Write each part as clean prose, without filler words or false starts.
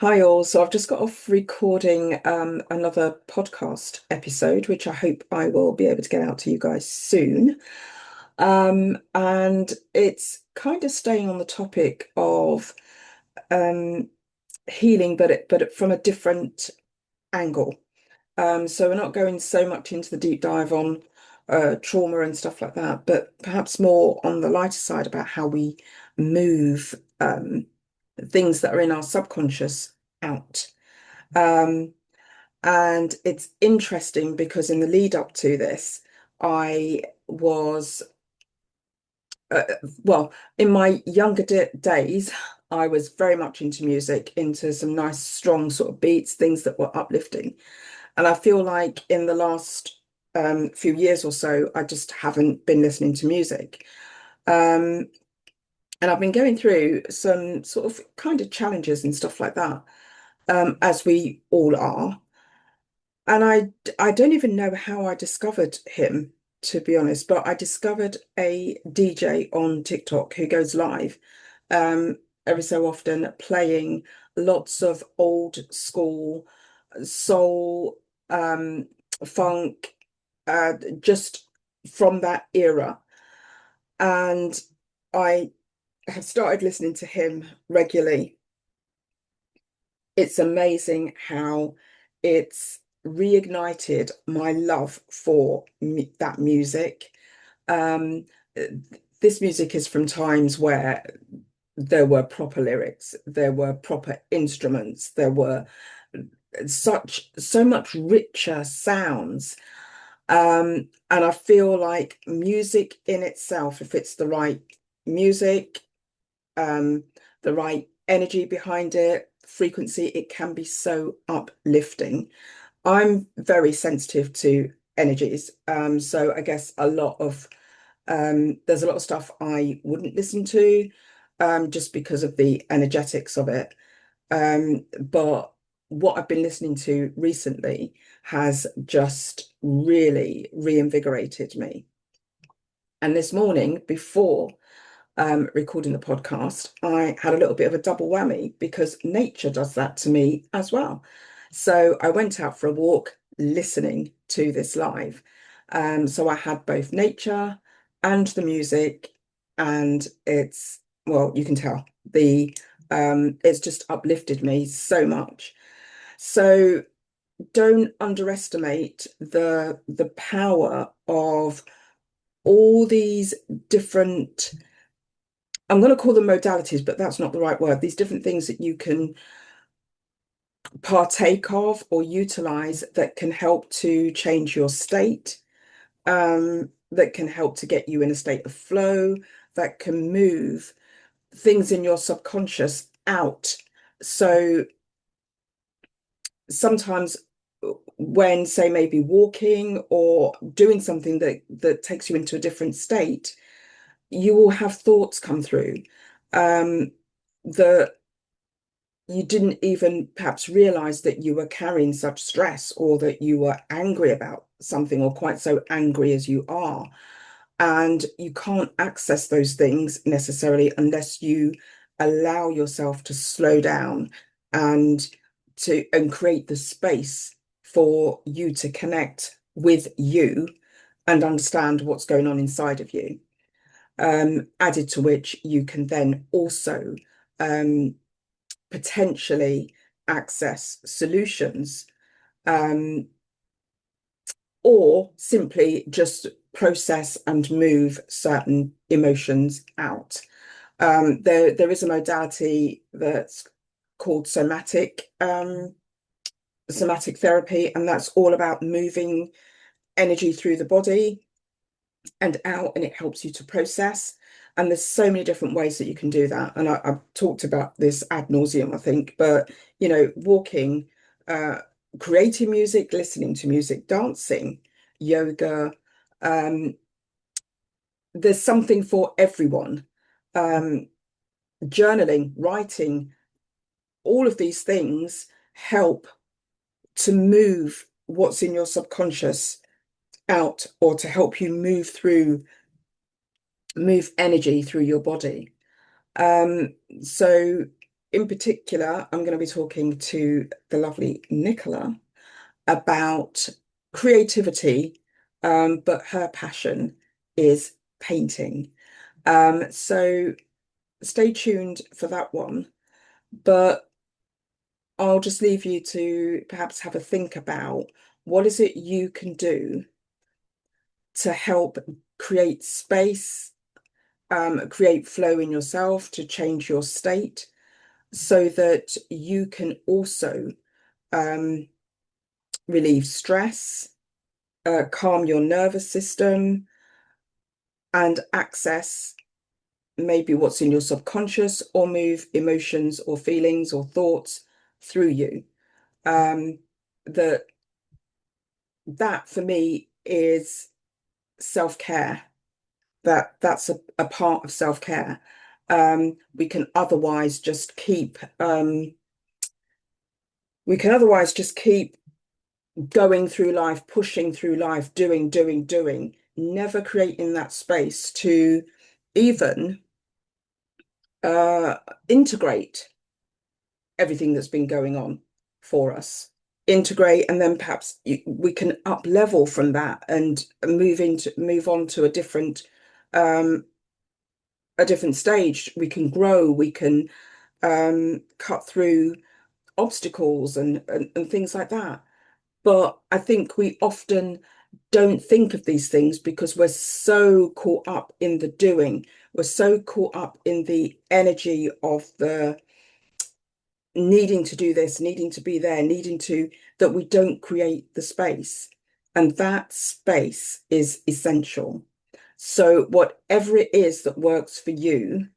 Hi all. So I've just got off recording another podcast episode, which I hope I will be able to get out to you guys soon. And it's kind of staying on the topic of um, healing, but from a different angle. So we're not going so much into the deep dive on trauma and stuff like that, but perhaps more on the lighter side about how we move things that are in our subconscious out. Um, and it's interesting because in the lead up to this, I was, uh, well, in my younger days, I was very much into music, into some nice, strong sort of beats, things that were uplifting. And I feel like in the last few years or so, I just haven't been listening to music. Um, and I've been going through some sort of kind of challenges and stuff like that, as we all are. And I don't even know how I discovered him, to be honest, but I discovered a DJ on TikTok who goes live every so often playing lots of old school soul, funk, just from that era. And I have started listening to him regularly. It's amazing how it's reignited my love for that music. Um, this music is from times where there were proper lyrics, there were proper instruments, there were so much richer sounds. And I feel like music in itself, if it's the right music, um, the right energy behind it, frequency, it can be so uplifting. I'm very sensitive to energies. So I guess there's a lot of stuff I wouldn't listen to, just because of the energetics of it. But what I've been listening to recently has just really reinvigorated me. And this morning, before recording the podcast, I had a little bit of a double whammy because nature does that to me as well. So I went out for a walk listening to this live. So I had both nature and the music, and well, you can tell it's just uplifted me so much. So don't underestimate the power of all these different, I'm going to call them modalities, but that's not the right word. These different things that you can partake of or utilize that can help to change your state, that can help to get you in a state of flow, that can move things in your subconscious out. So sometimes when, say, maybe walking or doing something that takes you into a different state, you will have thoughts come through um, that you didn't even perhaps realize that you were carrying such stress or that you were angry about something or quite so angry as you are. And you can't access those things necessarily unless you allow yourself to slow down and and create the space for you to connect with you and understand what's going on inside of you. Added to which you can then also um, potentially access solutions, um, or simply just process and move certain emotions out. There is a modality that's called somatic therapy, and that's all about moving energy through the body and out, and it helps you to process. And there's so many different ways that you can do that. And I've talked about this ad nauseum, I think, but walking, uh, creating music, listening to music, dancing, yoga, um, there's something for everyone. Um, Journaling, writing, all of these things help to move what's in your subconscious out or to help you move energy through your body. So in particular, I'm going to be talking to the lovely Nicola about creativity, but her passion is painting. So stay tuned for that one. But I'll just leave you to perhaps have a think about what is it you can do to help create space, create flow in yourself, to change your state so that you can also um, relieve stress, calm your nervous system, and access maybe what's in your subconscious or move emotions or feelings or thoughts through you. Um, that that for me is self-care. That's a part of self-care. We can otherwise just keep going through life, pushing through life, doing, never creating that space to even uh, integrate everything that's been going on for us. Integrate, and then perhaps we can up level from that and move on to um, a different stage. We can grow, we can cut through obstacles and things like that. But I think we often don't think of these things because we're so caught up in the doing. We're so caught up in the energy of the needing to do this, needing to be there, needing to, that we don't create the space. And that space is essential. So, whatever it is that works for you,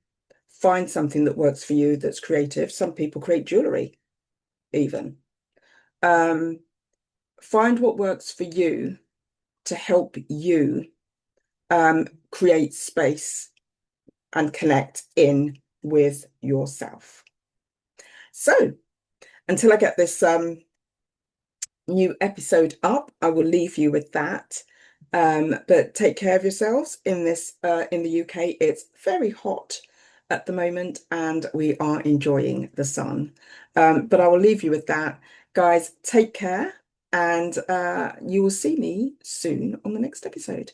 find something that works for you that's creative. Some people create jewelry, even. Um, find what works for you to help you create space and connect in with yourself. So, until I get this new episode up, I will leave you with that. But take care of yourselves in this in the UK. It's very hot at the moment and we are enjoying the sun. But I will leave you with that. Guys, take care and you will see me soon on the next episode.